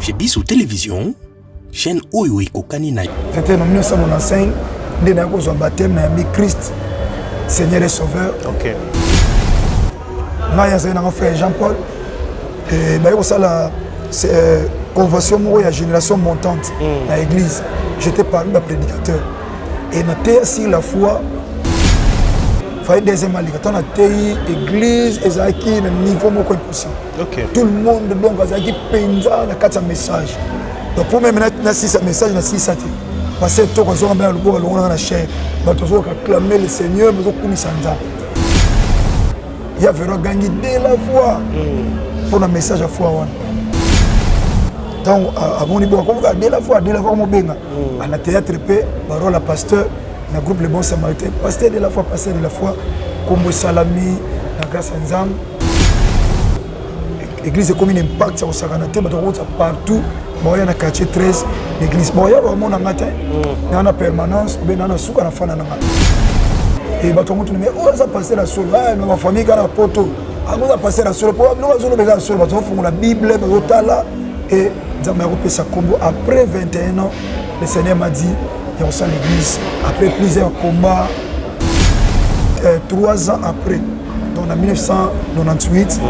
Chez Bissou Télévision, chaîne Oyo Kokani Naï. C'était en 1995, dès que j'ai baptême, j'ai Christ, Seigneur et Sauveur. Ok. J'ai un frère Jean-Paul. Et ça la convention de la génération montante dans l'église. J'étais parmi les prédicateurs. Et sur la foi, il fallait deuxième année. Quand on a l'église, et ça qui est niveau impossible. Okay. Tout le monde donc a qui penza na quatre messages. Donc pour même na six messages na six sati. Parce que tout quand on a le bon on a la chair. Donc on va clamer le Seigneur, mais on commence à il y a vraiment gagné de la foi pour un message à foi. Donc à mon niveau comme de la foi mon benga. À la théâtre pe parole la pasteur na groupe le bon samaritain. Pasteur de la foi comme Salami na grâce à Nzam. L'église est comme un impact sur le Saganate, mais partout, il y a un quartier 13, l'église. Il y a vraiment un matin, il y a une permanence, il y a un souk à la fin. Et il y a un mais où ça passé la soul? Ma famille a un poteau. On a passé la soul. On a la Bible, et après 21 ans, le Seigneur m'a dit, il y a aussi l'église. Après plusieurs combats, 3 ans après, donc en 1998,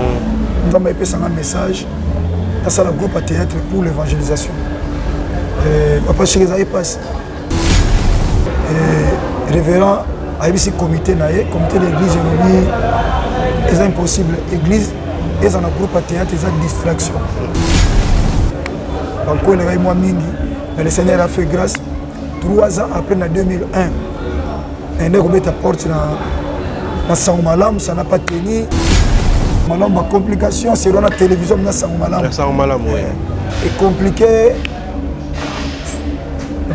nous avons fait un message dans le groupe à théâtre pour l'évangélisation. Papa Chérézaï passe. Révérend a eu ce comité de l'église, c'est impossible. L'église est dans le groupe à théâtre, c'est une distraction. Donc, mais le Seigneur a fait grâce. 3 ans après, en 2001, il y a une porte dans Sao Malam, ça n'a pas tenu. Malamba complication, c'est dans la télévision, mais ça oui. Et compliqué.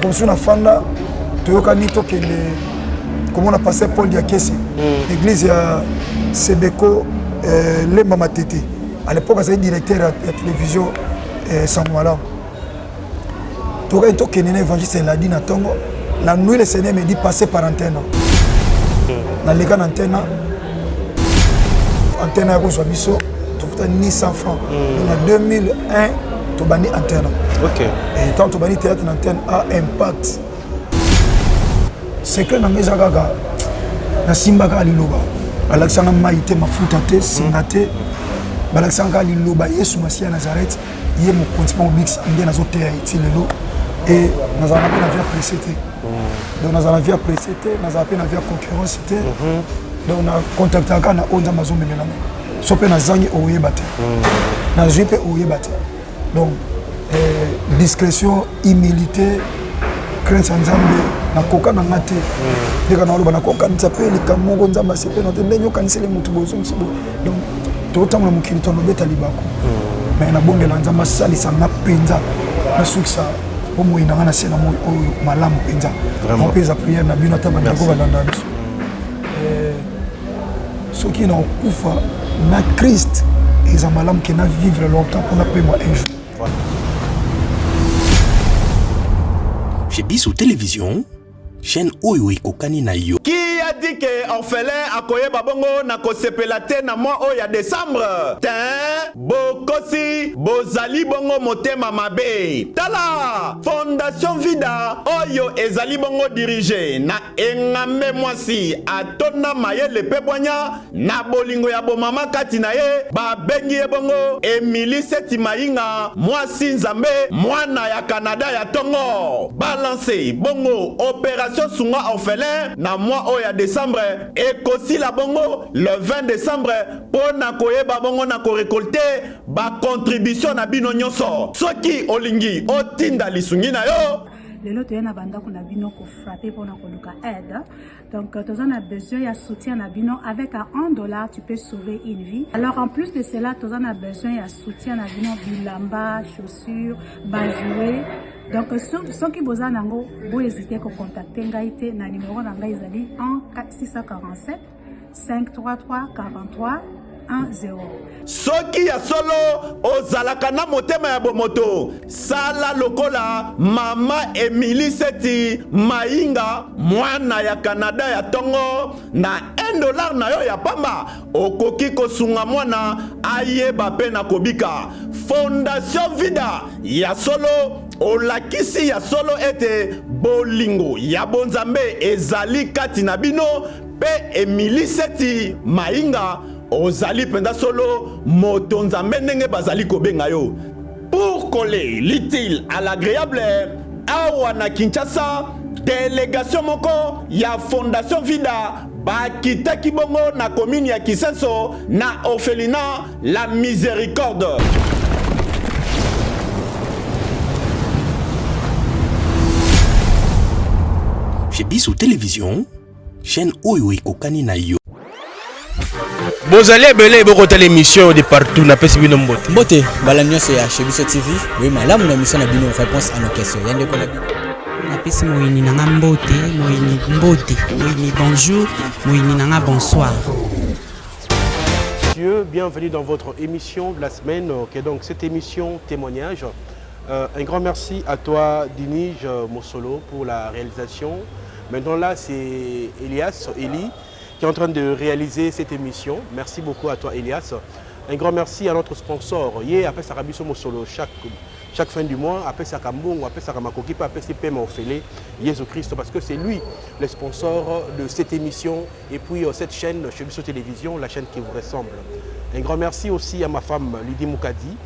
Comme si on a fait comment on a passé Paul Diakesi. L'église à Sebeko, les Mamatete. À l'époque, c'était directeur de la télévision Sangomalam. Tout le monde qui est évangéliste, c'est Ladine Tongo. La nuit, le Seigneur me dit passer par antenne. Dans les cas d'antenne, antenne à Rosabiso, tu as 100 francs. En 2001, tu as banni antenne. Ok. Et tant que tu as banni théâtre, l'antenne a impact. C'est que dans mes agaga, na Simbaga Liloba, Alexandre Maïté Mafutate, Singate, Alexandre Liloba, Yesu Masia Nazareth, Yé mon principal mix, Indien Azote Haïti Lelo, et nous avons appris à faire précéder. Donc nous avons appris à précéder, nous avons appris à faire concurrence. Donc on a contacté à Ghana, on a Amazon maintenant. Sauf que nous avons oué battu. Nous avons oué battu. Donc discrétion, humilité, crainte sans Zambé, na koka na ngate. Dès qu'on a le na koka, nous appelons les camours, nous avons appelé notre dernier cancer les moutoubouzons. Donc tout le temps nous qui nous bête à l'ibako. Mais na bonne lanza masali ça na penza na succès. Au moins na na sena mo malamu penza. On peut prier na bino tabanda ko balanda biso. Ceux qui n'ont pas na Christ, ils ont malamu qui na vivre longtemps pour na payer moi un jour. Chez Bissou Télévision, chaîne Oyo Kokani Naï. Qui a dit que orphelin a koye babongo na kosepelate na mois oya décembre? Tin, bokosi, bozali bongo motema mabe. Tala, Fondation Vida, oyo ezali bongo dirigé na engambe mwasi atona maye le pebonya na bolingo ya bomama kati na ye ba bengi e bongo Emily Seti Mainga mwasi nzambe mwana ya Canada ya tongo balance bongo opération sunga orphelin na mois oya décembre et kosi la bongo le 20 décembre pour na koyeba bongo na ko récolter ba contribution na bino nyonso soki olingi otinda lisungi na yo. Lelo toyena banda ko na bino ko frapper pour na koluka aide. Donc tu as besoin de soutien na bino avec $1 tu peux sauver une vie. Alors en plus de cela tu as besoin de soutien na bino bilamba, chaussures, bajouer. Donc ceux qui besoin nango bo hésiter ko contacter ngaité na numéro na ngai ezali 647 533 43 Soki ya solo ozalaka na motema ya bomoto sala lokola mama Emily Seti Mainga mwana ya Canada ya tongo na $1 na yo ya pamba okoki kosunga mwana ayeba pe na kobika. Fondation Vida ya solo olakisi ya solo ete bolingo ya bonzambe ezali kati na bino pe Emily Seti Mainga ozali penda solo moto nzambe ndenge bazali kobenga yo. Pour coller l'utile à l'agréable, awa na Kinshasa délégation moko ya Fondation Vida bakitaki bongo na commune ya Kisenso na orphelinat La Miséricorde. Chez Bissou Télévision, chaîne oyo ekokani na yo. Bozali ebele bokota l'émission de partout na pesi bino mbote. Mbote bala nyonso ya chez Biso TV. Oui malamu na mission na bino réponse à nos questions. Yande ko na bino. Na pesi moyini nanga mbote, moyini bonjour, moyini nanga bonsoir. Monsieur, bienvenue dans votre émission de la semaine, qui est donc cette émission témoignage. Un grand merci à toi Dinige Mossolo pour la réalisation. Maintenant là c'est Eli qui est en train de réaliser cette émission. Merci beaucoup à toi Elias. Un grand merci à notre sponsor. Hier après Sarabiso Mossolo chaque fin du mois après sa Kambung, après sa Kamakoki, après ses paiements Ophélie, Jésus Christ parce que c'est lui le sponsor de cette émission et puis cette chaîne chez Biso Télévision, la chaîne qui vous ressemble. Un grand merci aussi à ma femme Lydie Moukadi.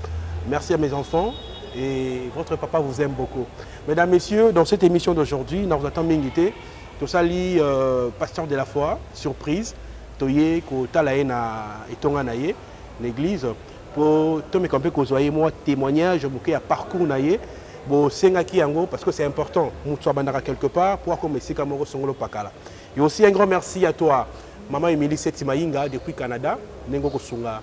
Merci à mes enfants. Et votre papa vous aime beaucoup. Mesdames, Messieurs, dans cette émission d'aujourd'hui, nous vous attendons m'inviter. Tout ça, pasteur de la foi, surprise. Toye ko talaye na etonga naye l'église pour tout me camper ko zoyer moi témoignage bouquet à parcours naye bo sengaki yango parce que c'est important. Mutu abandaka quelque part pour comme esika moko songolo pakala. Et aussi un grand merci à toi maman Emily Seti Mainga depuis Canada nengo ko sunga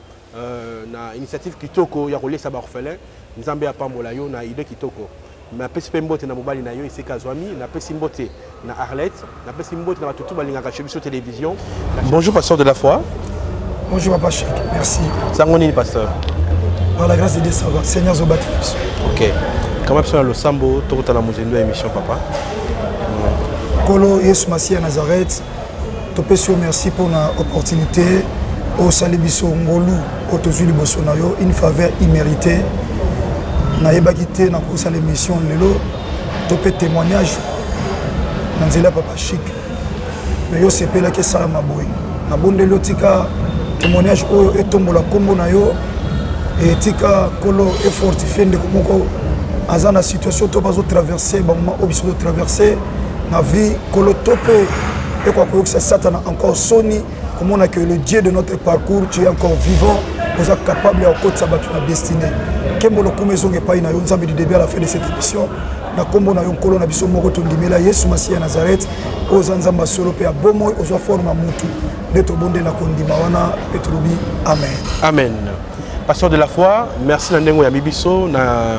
na initiative kitoko ya kolesa ba orphelin nzambe apambola yo na idée kitoko. Na pesi mbote na mobali na yo iseka zwami na pesi mbote na Arlette na pesi mbote na batutu balingaka chez Biso Télévision. Bonjour pasteur de la foi. Bonjour papa Chic, merci. Sangoni pasteur. Par la grâce de Dieu ça va. Seigneur Zobati. OK. Comment ça le sambo tokota na muzendo émission papa. Kolo Yesu Masia Nazareth. Topesio merci pour l'opportunité au Salibiso Ngolu au Tozuli Bosonayo une faveur imméritée. Naïba quitté dans l'émission Lelo, topé témoignage dans Zéla Papa Chic. Mais yo c'est là que ça m'a boy. Na bonde lotika témoignage oyo etombola kombo na yo et tika kolo est fortifié de komoko azana situation to bazo traverser ba moment obiso de traverser na vie kolo topé et quoi que ça Satan encore soni comme on a que le Dieu de notre parcours tu es encore vivant vous êtes capable à côté sabat la destinée. Kembolo kumezonge pa ina yo nzambe du début à la fin de cette émission na kombo na yo nkolo na biso moko to ndimela Yesu Masia Nazareth ozanzamba solo pe abomo ozwa forma mutu neto bonde na kondima wana petrubi amen. Amen. Pasteur de la foi, merci na ndengo ya bibiso na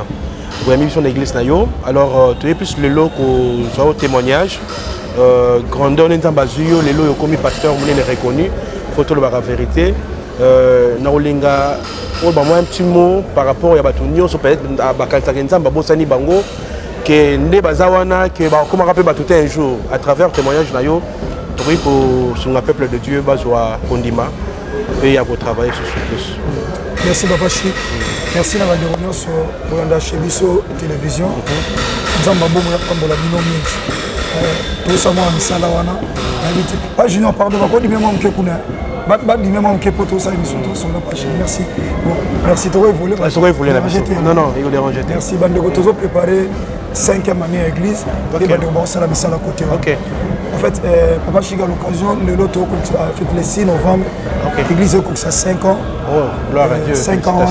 bibiso na église na yo. Alors tu es plus le lot ko zo témoignage grandeur nzamba zuyo le lot yo komi pasteur munene reconnu photo le bara vérité na olinga un petit mot par rapport à Batunio, peut-être à Bakaltakenza, Babosani Bango, que Nde Bazawana, que comment rappeler Batouté un jour, à travers le témoignage Nayo, pour son peuple de Dieu, Bazoa Kondima, et à vous travailler sur ce plus. Merci Papa Chic. Merci d'avoir déroulé sur la chez Biso Télévision. Nous avons la tout ça, moi, Misalawana. Pas Junior, pardon, on va dire même que merci. Bon, merci. Non, non, il faut déranger. Merci. Bandeko, tu as préparé 5e année à l'église. Et Bandeko, ça la mise à la côté. En fait, Papa Chic a l'occasion, le lot a fait le 6 novembre. L'église a 5 ans. Oh, gloire à Dieu. 5 ans,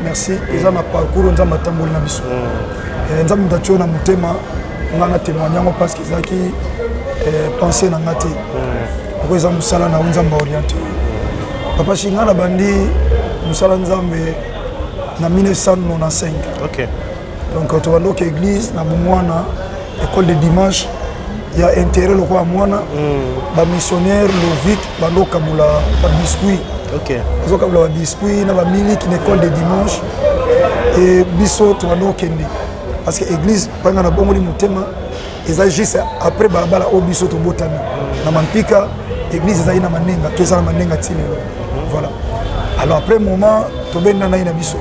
merci. Ils ont un parcours, ils ont un tambour. Ils ont un tambour, on a témoigné parce qu'ils ont pensé dans la tête. Pourquoi ils ont musala na unzamba orienté. Papa Chinga na bandi musala nzambe na 1995. OK. Donc tu vas donc église na mwana école de dimanche il y a intérêt le roi Moana, ba missionnaire Lovic, ba lokamula ba biscuit. OK. Lokamula ba biscuit na ba miliki une école de dimanche et biso to no kende. Parce que l'église panga na bongo li mutema eza juste après balabala o biso to botami. Na mampika l'église eza ina manenga, to eza manenga tinelo. Voilà. Alors après moment to benda na ina biso.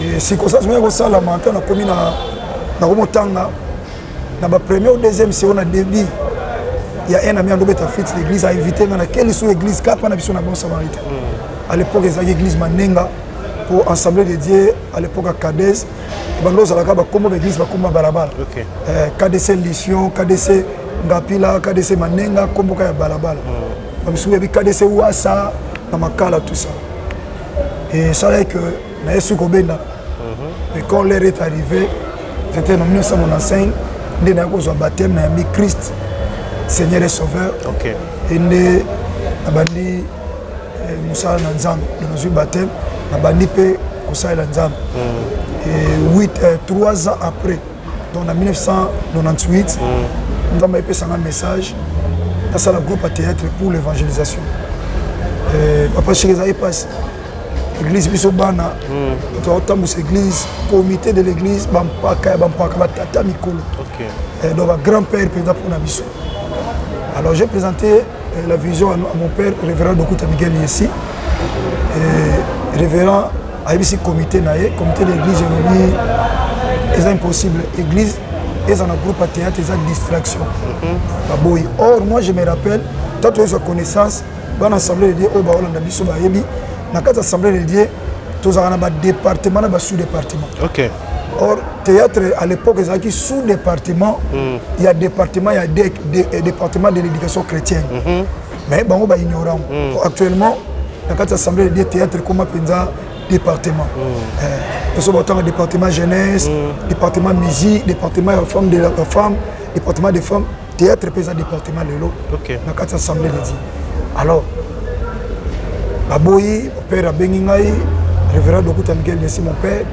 Et si comme ça je me ça la manka na komi na komotanga na ba premier ou deuxième c'est on a début. Il y a un ami en Dobeta Fit, l'église a invité dans laquelle sous l'église Cap na biso na bon samaritain. À l'époque ils avaient l'église manenga pour Assemblée de Dieu à l'époque à Kadez. Bando zalaka ba kombo l'église ba komba balabala. OK. KDC Lission, KDC Ngapila, KDC Manenga, kombo ka ya balabala. Comme souvent bi KDC Ouassa, na Makala tout ça. Et ça là que na Yesu Kobenda. Et quand l'heure est arrivée, c'était en 1995, ndé na ko zo baptême na mi Christ Seigneur et Sauveur. OK. Et ndé abandi Moussa Nanzam, nous baptême, na bandi pe Moussa Nanzam. Et 3 ans après, donc en 1998, nous avons fait un message dans le groupe à théâtre pour l'évangélisation. Papa Chérézaï passe, l'église Bissobana, l'église, comité de l'église, Tata Mikolo. Donc un grand-père président pour Nabiso. Alors j'ai présenté la vision à mon père, révérend Dokuta Miguel ici. Révérend a ici comité de l'église c'est impossible. L'église est dans un groupe à théâtre, c'est une distraction. Or, moi je me rappelle, quand tu as eu connaissance, dans l'Assemblée de Dieu, dans l'Assemblée de Dieu, tu as un département et un sous-département. Or, théâtre à l'époque, il y a sous-département, il y a département, il y a des départements de l'éducation chrétienne. Mais bon, on va ignorer. Actuellement, dans l'Assemblée de Dieu, théâtre, comment penser département. Nous sommes autant département jeunesse, département musique, département femmes de la femme, département des femmes, théâtre présent département de l'eau. Dans quatre assemblées de Dieu. Alors, Baboyi, mon père a Bengingaï, révérend Dokuta Miguel, mon père,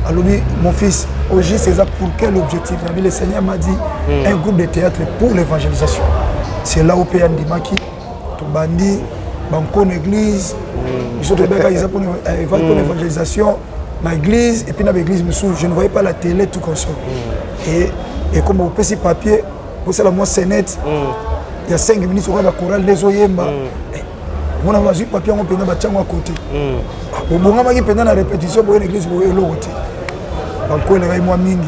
alors mon fils, aujourd'hui c'est ça pour quel objectif? Le Seigneur m'a dit un groupe de théâtre pour l'évangélisation. C'est là où Père Ndimaki, Tobandi, Bankon église, ils sont pour l'évangélisation, dans l'église, et puis dans l'église, je ne voyais pas la télé, tout comme ça. Et comme on peut si papier, pour ça, moi, c'est net, il y a 5 minutes, on va la chorale des Oyemba. On a vu papier, on peut mettre à côté. On a vu pendant la répétition, pour l'église, pour l'autre. Bankon, il y a moi, Mingi,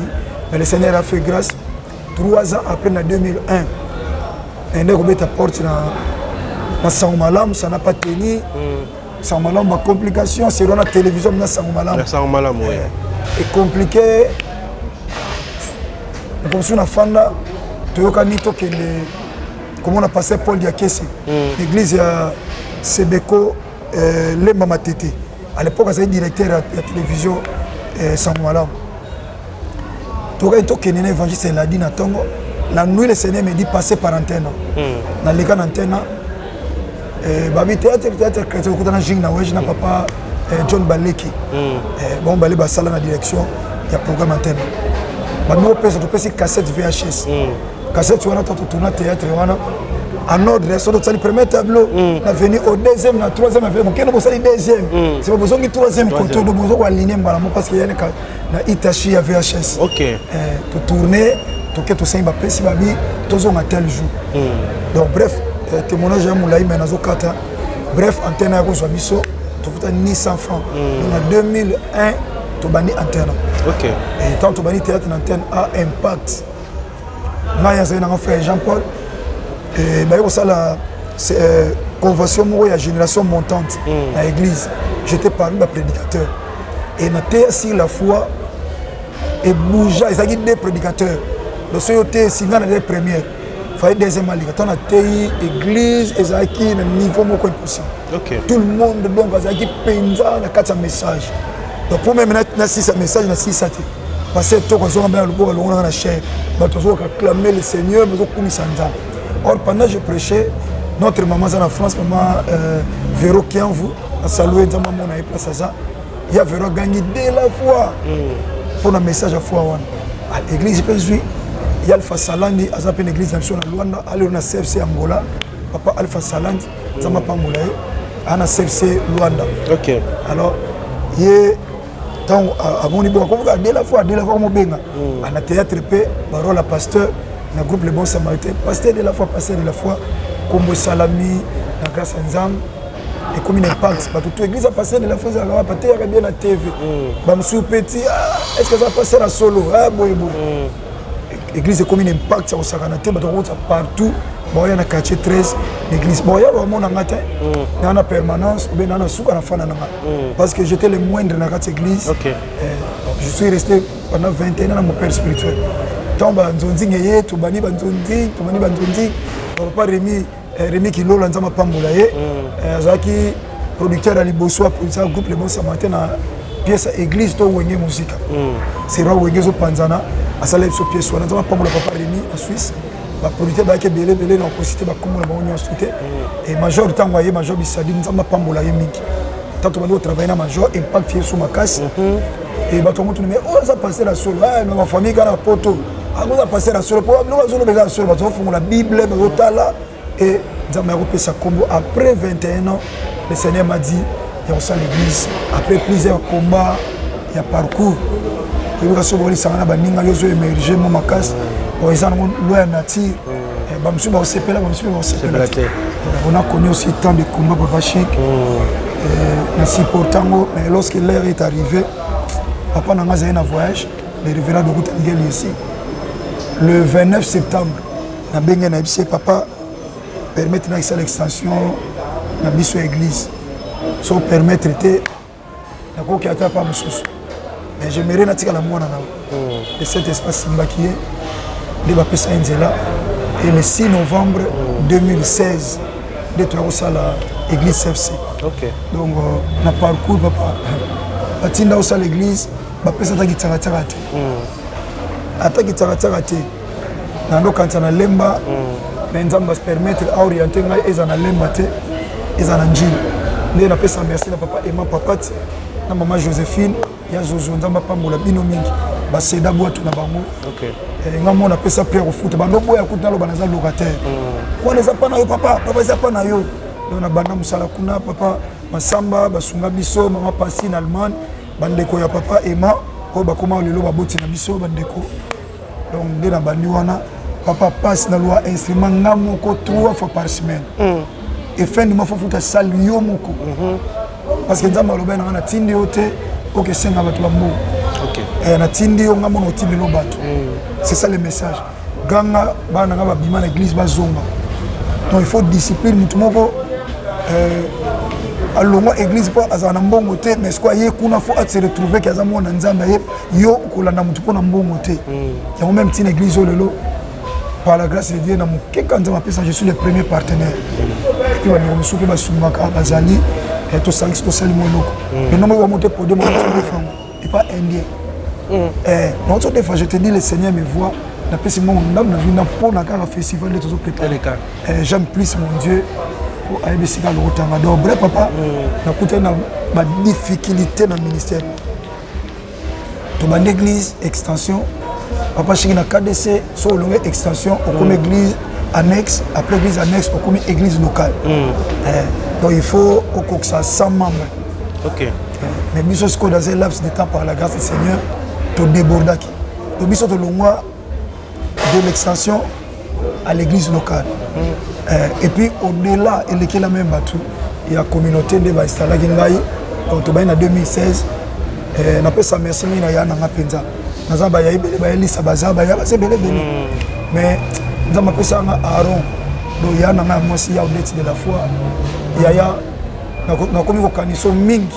mais le Seigneur a fait grâce. 3 ans après, en 2001, on a mis la porte dans Sangomalam, ça n'a pas tenu. Sangomalam, ma complication, c'est dans la télévision, dans Sangomalam. Sangomalam, oui. Et compliqué. Comme si on a fait là, comment on a passé Paul Diakesi, l'église à Sebeko, les Mamatete. À l'époque, c'était directeur de la télévision Sangomalam. Tout le monde qui est évangile, c'est Ladine à Tongo. La nuit, le Seigneur me dit passer par antenne. Dans les cas d'antenne, babi théâtre chrétien ko tana jing na weje na papa John Baleki bon balé ba sala na direction il y a programme antenne babi o pesa to pesi cassette VHS cassette wana to tourner théâtre wana en ordre so to sali premier tableau na venir au deuxième na troisième avec mon keno sali deuxième c'est pas besoin que troisième côté do besoin aligner mbala mo parce que yana na Itachi ya VHS to tourner to que to simba pesi babi to zo na tel jour donc bref témoignage à Moulaï, mais Nazokata. Bref, antenne à Rosoamiso, tu as 100 francs. Donc en 2001, tu as banni antenne. Et quand tu as banni théâtre, l'antenne a impact. Là, il y a un frère Jean-Paul. Et la convention de la génération montante dans l'église. J'étais parmi les prédicateurs. Et sur la foi, et bougeait. Il y a des prédicateurs. Le COT, c'est les premières. Il fallait deuxième ligue. On a TI, église, et ça qui est un niveau impossible. Tout le monde donc a qui pensa na 4 messages. Donc pour même na 6 messages na 6 parce que tout quand on a le beau on a la chair. Donc on a clamé le Seigneur, mais on sans âme. Or pendant que je prêchais, notre maman en France, maman Véro qui en vous, a salué dans maman on a place ça. Il y a Véro gagné dès la foi pour le message à foi à l'église peut jouer. y a Alpha Salandi aza pe l'église nationale na Luanda aller na CFC Angola papa Alpha Salandi zama pambola ana CFC Luanda. OK. Alors ye tant amoni bon comme de la fois mo benga ana théâtre pe baro la pasteur na groupe Les Bons Samaritains pasteur de la fois Kombo Salami na grâce à Nzam et comme une impact parce que toute église a passé de la fois à pasteur ya bien na TV ba msou petit est-ce que ça passer à solo boy église comme une impact ça osakana te bato ko partout boya na quartier 13 l'église boya vraiment na ngata na permanence ou bien na souka na fana na parce que j'étais le moindre dans cette église. OK. Je suis resté pendant 21 ans dans mon père spirituel. Tant ba nzonzi ngeye to bani ba nzonzi papa Rémi qui lolo nzama pambola ye azaki producteur à Liboswa pour ça groupe Les Bons Samaritains na pièce église to wenge musique. C'est roi wenge zo panzana asala so pièce wana nzama pambola papa Rémi en Suisse. Ba producteur ba ke belé na cité ba komo na ba onyo structé et major tango ye major bisadi nzama pambola ye mingi. Tant que nous travaillons dans major impact sur ma casse et bato mutu mais ça passer la solo ma famille kana poto on a passé la solo pour nous azolo beza solo bato font la bible bazotala et nzama repé sa combo après 21 ans le Seigneur m'a dit il y a l'église après plusieurs combats il y a parcours il y a so boli sangana baninga yozo émerger mo makasi bon ils en ont loin nature ba msu ba sepela on a connu aussi tant de combats papa chic mais lorsque l'heure est arrivée, papa n'a pas un voyage, le révérend de Routangel ici. Le 29 septembre, papa permettre l'extension de l'église. Sans permettre de pas mais j'aimerais la de cet espace Simbakié, de Bapesa Inzela. Et le 6 novembre 2016, de l'église CFC. OK. Donc, na parcours papa. Batinda aussi l'église, bapesa ta gitsaka te. Ata gitsaka te. Na ndo kanta na lemba, na nzamba se permettre à orienter ngai ezana lemba te, ezana njili. Nde na pesa merci na papa Emma Papati, na maman Joséphine, ya Zozo nzamba pambola bino mingi. Ba seda boatu na bango. OK. Ngamo na pesa prière au foot, bando boya kuta lo banaza locataire. Wana za pa na yo papa za pa na yo. Donc na banda musala kuna papa Masamba basunga biso mama Pasi na Allemagne bandeko ya papa Emma ko bakoma lelo baboti na biso bandeko. Donc nde na bandi wana papa passe na loi instrument ngamo ko 3 fois par semaine. Et fin du mois faut futa salle yo moko. Parce que nzamba loba na tindi yote OK senga batu bambo. OK. Na tindi yo ngamo no tindi lo batu. C'est ça le message. Ganga bana ngaba bima na église bazonga. Donc il faut discipline tout moko alongo église pas azana mbongo te mais ce quoi yé kuna faut se retrouver que azamo na nzamba yo kolanda mutu pona mbongo te ya même une église lelo par la grâce de Dieu na mukeka nzamba pesa je suis le premier partenaire et puis on soupe ba sumaka bazali et to sangi to sali monoko mais non moi monter pour deux mois et pas indien non tout des fois je te dis le Seigneur me voit na pesi mon ndam na vina pour na ka festival de toujours préparer j'aime plus mon Dieu pour aller besika le rotanga donc bref papa na kuta na ba difficulté dans le ministère to ba église extension papa chingi na KDC so longue extension au comme église annexe après église annexe au comme église locale donc il faut que ça 100 membres. OK. Mais biso ce dans un laps de temps par la grâce du Seigneur to débordaki to biso to longwa de l'extension à l'église locale. Et puis au-delà, il y a la même bateau. Il y a la communauté de Baïstala Gingaï. Donc en 2016, on a fait ça merci mais il y a un penza. Nous avons eu Lisa Baza, mais nous avons fait ça Aaron. Donc il y a un mois il y a de la foi. Il y a nous avons commis au Mingi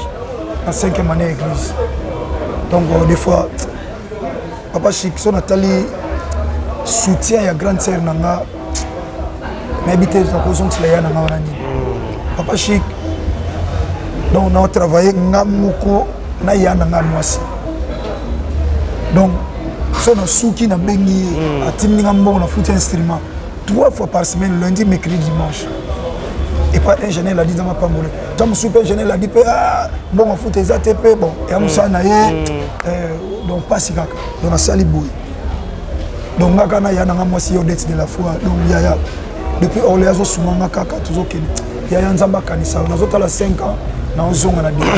dans 5e année église. Donc des fois, Papa Chic, son Nathalie soutien à grande sœur Nanga. Mais habité dans la position de la Papa Chic, donc on a travaillé Namoko na yana Namwasi. Donc, si on a souki na bengi, à Timningambo, on a foutu un instrument 3 fois par semaine, lundi, mercredi, dimanche. Et pas un ingénieur l'a dit dans ma pamboule. Tant que super ingénieur l'a dit, bon, on fout des ATP, bon, et on s'en a donc pas si caca, on a sali bouille. donc nga kana ya nanga mwasi yo date de la foi donc ya depuis Orléans zo sumanga kaka tuzo kene ya nzamba kanisa nazo tala 5 ans na ozonga na début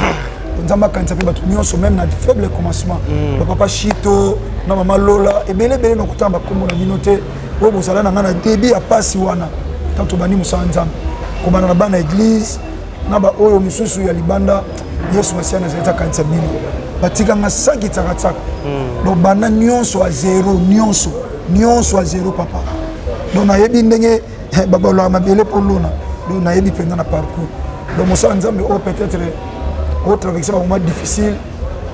nzamba kanisa pe batu nyonso même na faible commencement papa Chito na mama Lola ebele no kutamba kombo na binote wo bozala na ngana début a pasi wana tanto bani musala nzamba komana na bana église na ba oyo mususu ya libanda Yesu asiana zeta kanisa bino batika nga saki tsaka donc bana nyonso a zéro nyonso a zéro papa donc na yebi ndenge baba la mabele polona donc na yebi penga na parcours donc musala nzambe o peut-être au traverser un moment difficile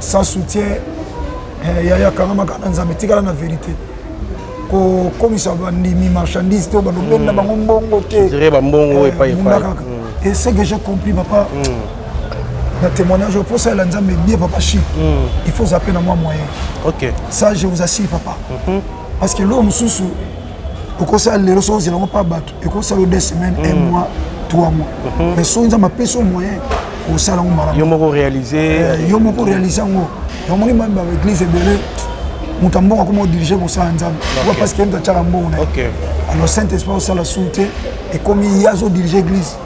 sans soutien ya kangama kana nzambe tikala na vérité ko komisa bandimi marchandise to bando benda bango mbongo te dirait ba mbongo et pas et c'est que j'ai compris papa dans témoignage pour ça l'ensemble bien papa chic il faut zapper dans moi moyen OK ça je vous assure papa parce que l'homme sous au conseil les ressources ils n'ont pas battu et conseil 2 semaines 1 mois 3 mois mais so ils ont ma peso moyen au salon mara yo moko réaliser ngo yo moni mamba église belé mutambo comme diriger mon sang nzambe parce que nda tchaka mbona OK alors Saint-Esprit au sala soute et comme il y a zo diriger église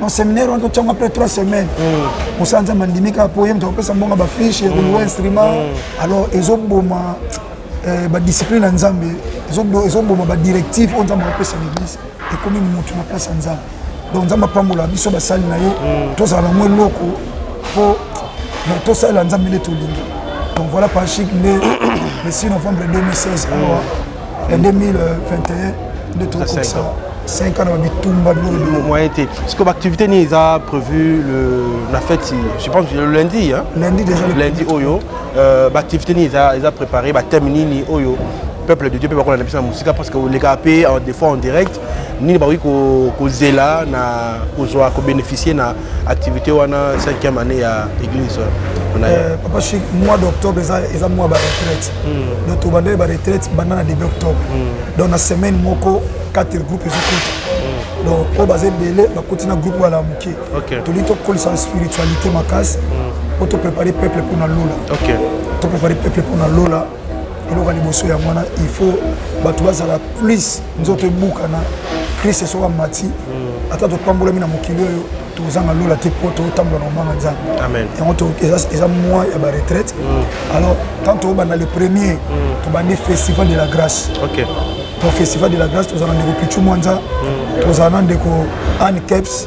non séminaire on tchanga après 3 semaines mon sang nzambe ndimika po yem to pesa mbonga ba fiche ou instrument alors ezoboma ba discipline nzambe ezoboma ba directive on nzambe pesa l'église et comme mutu na place nzambe donc nzambe pambola biso basali na ye tozala mwe loko po tosala nzambe le tolinga donc voilà par chic le 6 novembre 2016 et 2021 de tout ça 5 ans dans bitumba moyen été parce que l'activité ni a prévu la fête je pense le lundi hein lundi déjà le lundi oyo l'activité ni a préparé ba terminer ni oyo peuple de Dieu peut pas la musique parce que les capé en des fois en direct ni ba oui ko zela na ko bénéficier na activité wana 5e année à église papa chic mois d'octobre ils mois ba retraite donc to bande ba retraite banana début octobre donc na semaine moko 4 groupes ils donc au basé belé ba continue groupe wala muké to lito ko sans spiritualité makasi pour te préparer peuple pour na lola OK to préparer peuple pour na lola il faut batubazala plus nzoto bukana Christ soit mati ata to pambola mina mokili oyo tozanga lola te poto tambola na manga nzambe amen et on to eza mois ya ba retraite alors tant on bana le premier to bande festival de la grâce OK pour festival de la grâce tozana ndeko pichu mwanza tozana ndeko Anne Keps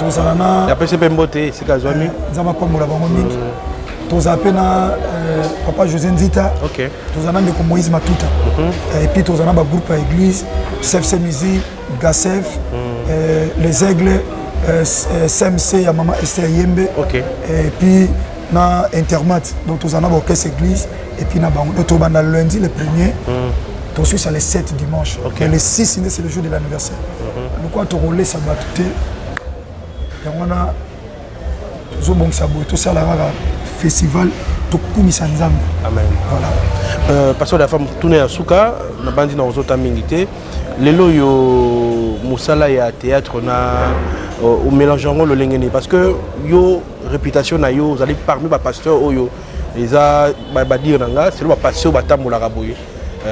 tozana ya pese pembote sikazwami nzamba pambola bango mingi toza pena papa José Nzita OK tozana ndeko Moïse Matuta et puis tozana ba groupe à église CFC Musique Gasef les aigles CMC ya maman Esther Yembe OK et puis na Intermat donc tozana ba orchestre église et puis na bango to bana lundi le premier to suis ça les 7 dimanche et le 6 c'est le jour de l'anniversaire le quoi to rouler ça va tout et on a zo bon sabo to ça la festival to kumisa nzambe amen voilà parce que la femme tourner à Souka na bandi na ozota mingité lelo yo musala ya théâtre na au mélangeant le lengeni parce que yo réputation na yo vous allez parmi ba pasteur oyo eza ba dire nanga c'est le pasteur batambola raboye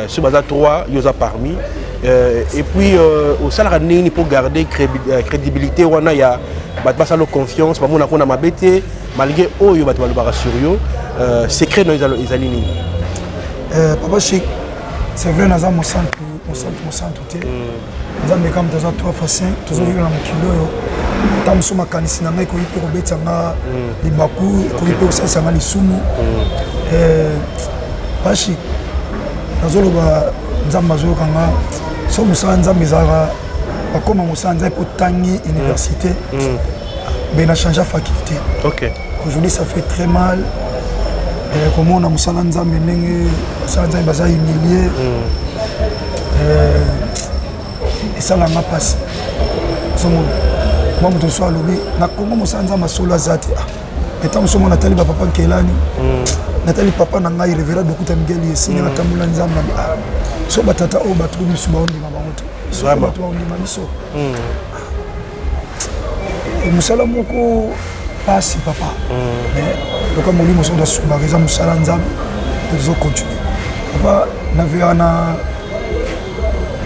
ce baza 3 yo za parmi et puis au salaire nini pour garder crédibilité wana ya batbasa lo confiance ba mona kona mabete malgré oyo bat balobara sur yo secret no ezali nini papa chic c'est vrai naza mon centre te nzambe kam toza 3 fois 5 tozo vivre na mokilo oyo tamuso makanisi na ngai koyipe kobetanga libaku koyipe kosalisa lisumu papa chic nazoloba nzambe azokanga so mosala nzambe ezalaka bakoma mosala nzambe mpo tangi université mais na change faculté OK aujourd'hui ça fait très mal comment on a mosala nzambe ndenge mosala nzambe baza humilié esalanga mpasi somona mwa moto so alobi na kongo mosala nzambe asolo aza te eta mosomo natali bapapa nkelani natali papa na ngai revera dokuta migeli esini atambola nzambe so batata oyo bato biso baondima bango te so bato baondima biso mosala moko pasi papa mais loka molimo so dasungaka eza mosala nzambe tozocontinue papa n'avais une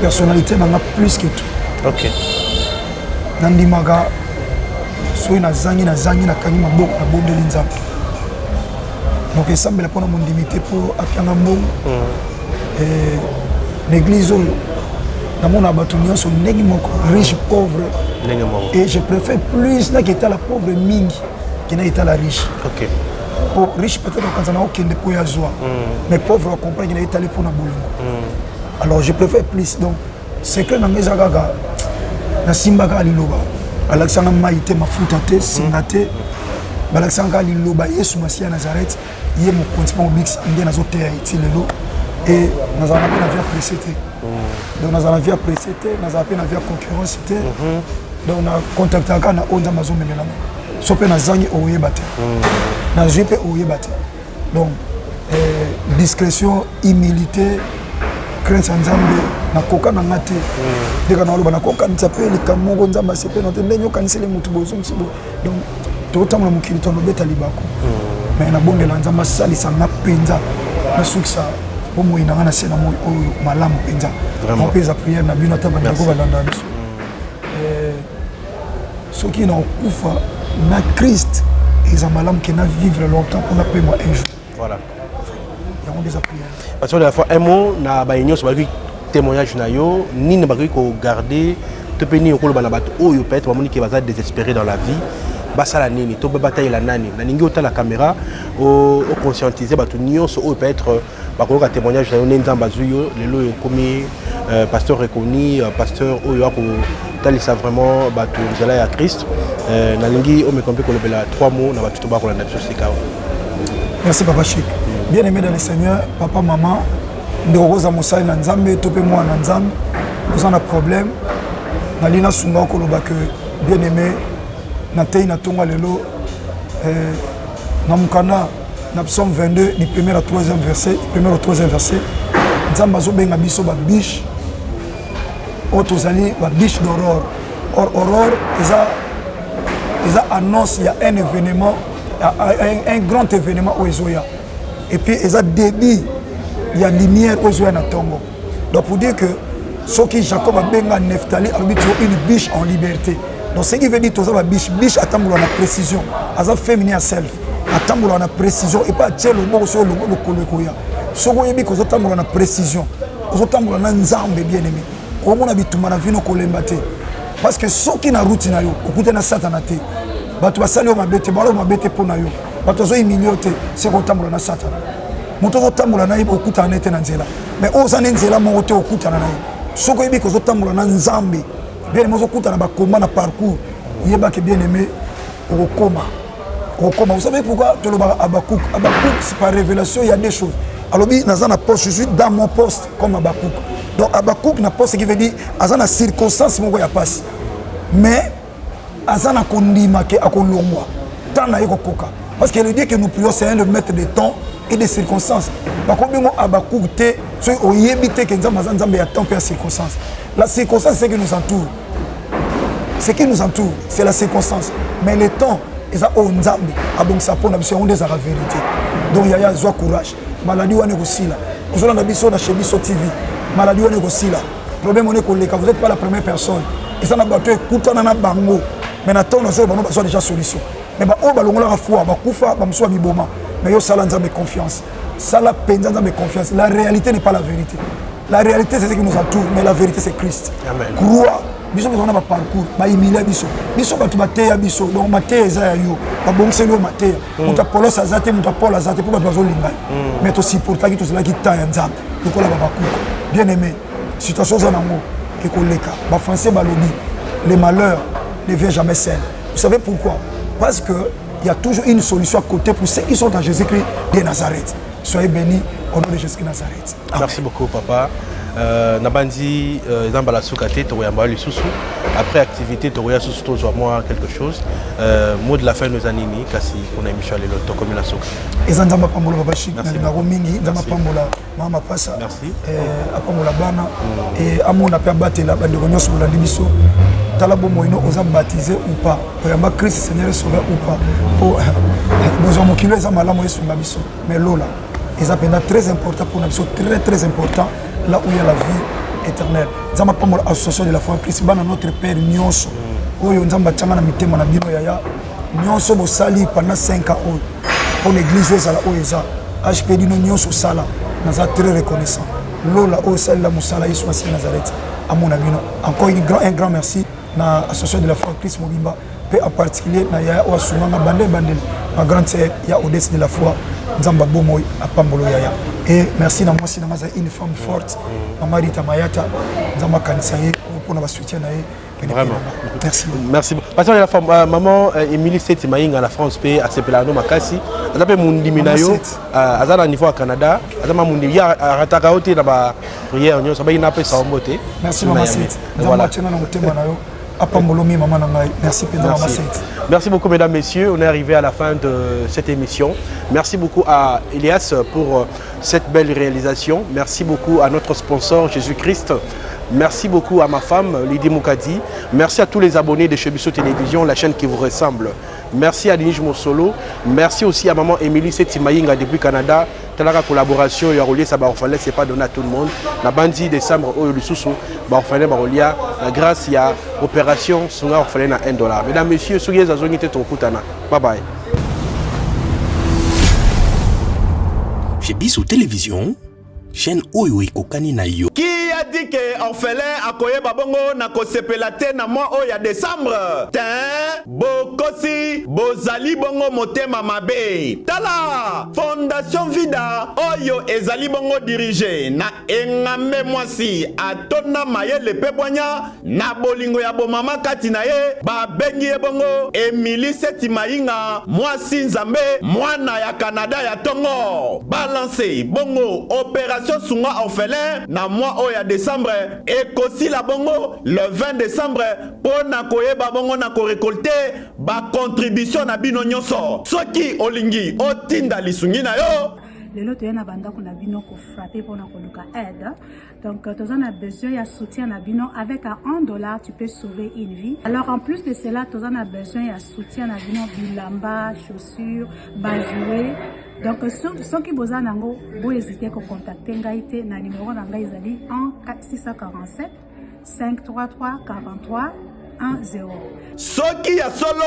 personnalité plus que tout. Ok. Nandimaga soy na zangi na kangi maboko na bondeli nzambe. Donc esambela pona mon limité pour apianga mbongo. L'église na mona bato nyonso ndenge moko riche pauvre. Et je préfère plus na qui la pauvre mingi qui na été la riche. OK. Pour riche peut-être quand on a aucun dépôt à joie. Mais pauvre on comprend qu'il a été allé pour na bolongo. Alors je préfère plus donc c'est que na meza gaga na simbaka liloba. Alexandre maïté mafuta te singate. Alexandre liloba Yesu Masia Nazareth, yé mo continue au mix ndé na zote iti lelo et nous avons la vie appréciée. Donc nous avons la vie appréciée, nous avons la vie concurrence. Donc on a contacté avec na onda mazo memela. Sope na zangi oye bate. Na jepe oye bate. Donc discrétion, humilité, crainte nzambe na koka na ngate. Deka na loba na koka nzape likamoko nzamba sepe no tendenyo kanisele mutu bozo nsibo. Donc totamula mukili tono beta libako. Mais na bonde la nzamba sali sanga penza na suksa pour moi na ngana sena moi malamu penza. On peut la prière na bino taba ndako balanda biso. Ce qui n'a pas na Christ ils ont malamu qui na vivre longtemps pour na paix moi un jour. Voilà. Il y a des prières. Parce que la fois un mot na ba union sur témoignage na yo ni ne ba ko garder te peni okolo bana bato oyo peut-être ba moni ki baza désespéré dans la vie. Basala nini to bataille la nani na ningi ota la caméra au conscientiser bato nyonso o peut-être bakoloka témoignage na yo nzamba zuyo lelo yo komi pasteur reconnu pasteur oyo ako talisa vraiment bato nzela ya Christ na ningi o me compter ko lebela 3 mots na bato to bakola na biso sekao. Merci papa Chic. Bien aimé dans le Seigneur, papa maman ndokoza mosali na nzambe to pe moi na nzambe nous on a problème na lina sunga ko loba que bien aimé na tei na tonga lelo na mukana na psaume 22 du premier au troisième verset nzamba zo benga biso ba biche otozali ba biche d'aurore or aurore eza annonce il y a un événement un grand événement au Ezoya et puis eza débit il y a lumière au Ezoya na tongo donc pour dire que ce qui Jacob a benga Nephtali a une biche en liberté. Donc ce qui veut dire que la biche attend la précision, elle féminin à self, attend la précision et pas tirer le mot sur le colocoya. Ce qui veut dire que attend la précision, attend la nzambe bien aimé. Au moins habitu manavino kolembate. Parce que ce qui na route na yo, okuté na satanate. Batu basali o mabete, balo mabete pona yo. Batu zo imignote, c'est qu'on tambola na satana. Moto zo tambola na ibo okuta na ete na nzela. Mais oza nzela mo ote okuta na na yo. Ce qui veut dire que attend la nzambe. Bien aimé, on a combat na parcours. Il y a bien aimé au coma. Vous savez pourquoi tu le Abakouk? Abakouk, c'est par révélation, il y a des choses. Alors, je suis dans mon poste comme Abakouk. Donc, Abakouk n'a pas ce qui veut dire, dans la circonstance, il y a pas. Mais, dans la condima, il y a un longwa. Tant na koka. Parce qu'il dit que nous prions, c'est le maître des temps et des circonstances. Par contre, Abakouk, c'est au yébité que nous avons un temps et circonstances. La circonstance, c'est ce qui nous entoure. Ce qui nous entoure, c'est la circonstance. Mais le temps, ils ont un nzambe. Donc ça pour nous des la vérité. Donc il y a courage. Maladie on est aussi là. Vous avez un chez Bisso TV. Maladie on est aussi là. Problème on est que vous n'êtes pas la première personne. Ils ont battu écoutant na bango. Mais maintenant nous avons déjà solution. Mais on va longuer la foi, va kufa, va m'soa biboma. Mais yo sala nzambe confiance. Sala penza nzambe confiance. La réalité n'est pas la vérité. La réalité, c'est ce qui nous entoure, mais la vérité, c'est Christ. Amen. Croix. Biso on a un parcours, ba imila biso. Biso ba tubateya biso. Donc mateya eza yo. Ba bongselo mateya. Muta polo sazate, muta polo azate pour ba bazo linga. Mais to supporta ki to cela ki ta nzambe. Lokola ba bakuka. Bien aimé. Situation za nango ke koleka. Ba français ba lobi. Les malheurs ne viennent jamais seuls. Vous savez pourquoi? Parce que il y a toujours une solution à côté pour ceux qui sont en Jésus-Christ de Nazareth. Soyez bénis au nom de Jésus-Christ Nazareth. Amen. Merci beaucoup papa. Nabandi Zambala Soukate, Toyamba Lisusu. Après activité, Toya Susu, moi quelque chose. Mot de la fin nous animi, kasi on a Michel Lelo, to commune Souk. Et Zamba Pamola Babachi, Nagaro Mingi, Zamba Pamola, Mama Passa. Merci. Apamola Bana, et Amon a perbatté la bande de Rognos sur la Libiso. Talabo Moino, aux baptisés ou pas. Toyamba Christ Seigneur sauveur ou pas. Pour besoin de kilo, Zambala Moïse sur la Biso. Mais Lola. Et ça est très important pour nous, très important, là où il y a la vie éternelle. Nous avons pas l'association de la foi en Christ, notre Père Nyonso. Nous avons tchangana mitema na bino yaya. Nyonso bo sali pendant 5 ans pour l'église ezala oeza. HPD no nyonso sala. Nous sommes très reconnaissants. Lola o sali la musala Yesu Masiya Nazareth. À mon avis, encore un grand merci à l'association de la foi en Christ Mobimba. En particulier, na ya Wasumanga Bandel, ma grande sœur, il y a Odesse de la foi, Nzamba Bomoy, à Pambolo Yaya. Et merci à moi, c'est une femme forte, Maman Rita Mayata, Nzamba Kanisaye, pour notre soutien. Vraiment. Merci. Merci. Passons à la femme, maman Émilie Seti Maïng à la France, à Sepelano Makasi. Elle appelle Mundi Minayo, à Zana niveau à Canada. Elle appelle Mundi, il y a Ratakaote dans la prière, ça va y appeler ça en beauté. Merci, Maman Seti. Merci, Merci beaucoup, mesdames, messieurs. On est arrivé à la fin de cette émission. Merci beaucoup à Elias pour cette belle réalisation. Merci beaucoup à notre sponsor Jésus-Christ. Merci beaucoup à ma femme Lydie Moukadi. Merci à tous les abonnés de Chebiso Télévision, la chaîne qui vous ressemble. Merci à Denis Mosolo. Merci aussi à maman Émilie Setimaïnga depuis Canada. La collaboration, il y a relié ça orphelin, c'est pas donné à tout le monde. La bandi décembre au Lususu, orphelin barolia, grâce il y a opération Sunga orphelin à $1. Mesdames, messieurs, soyez à zone ton kutana. Bye bye. Chebiso Télévision, chaîne Oyo Kokani na yo. Qui a dit que orphelin a koye babongo na kosepelate na mois oya décembre? Tin, bokosi, bozali bongo motema mabe. Tala, Fondation Vida, oyo ezali bongo dirigé na engambe mwasi atona maye le pebonya na bolingo ya bomama kati na ye ba bengi e bongo Émilie Setimaïnga mwasi nzambe mwana ya Canada ya tongo balance bongo opération Sunga orphelin na mois oya décembre et kosi la bongo le 20 décembre pour na koyeba bongo na ko récolter ba contribution na bino nyonso soki olingi otinda lisungi na yo. Lelo toyena banda kuna bino ko frapper pour na koluka aide. Donc tu as besoin de soutien na bino avec $1 tu peux sauver une vie. Alors en plus de cela tu as besoin de soutien na bino bilamba, chaussures, bajouer. Donc ceux qui besoin nango bo hésiter ko contacter ngaite na numéro na ngai ezali 647 533 43 10. Soki ya solo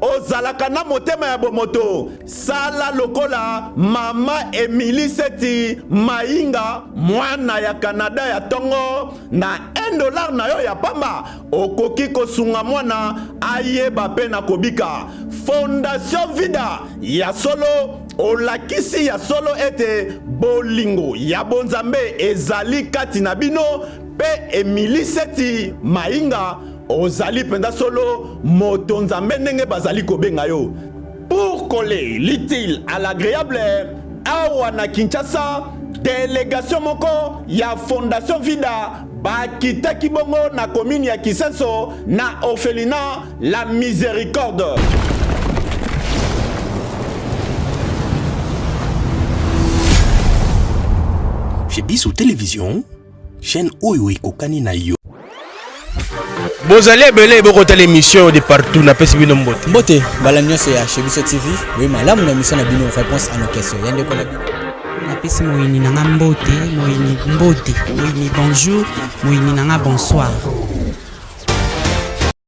ozalaka na motema ya bomoto sala lokola mama Émilie Setimaïnga mwana ya Canada ya tongo na $1 na yo ya pamba okoki kosunga mwana ayeba pe na kobika. Fondation Vida ya solo olakisi ya solo ete bolingo ya bonzambe ezali kati na bino pe Émilie Setimaïnga ozali penda solo moto nzambe ndenge bazali kobenga yo. Pour coller l'utile à l'agréable, awa na Kinshasa délégation moko ya Fondation Vida bakitaki bongo na commune ya Kisenso na orphelinat La Miséricorde. Chebiso Télévision, chaîne Oyo Kokani na yo. Bozali ebele bokota l'émission de partout na pesi bino mbote. Mbote bala nyonso ya Chebiso TV, oui malamu na mission na bino réponse à nos questions. Yande ko na bino. Na pesi moyini nanga mbote, moyini bonjour, moyini nanga bonsoir.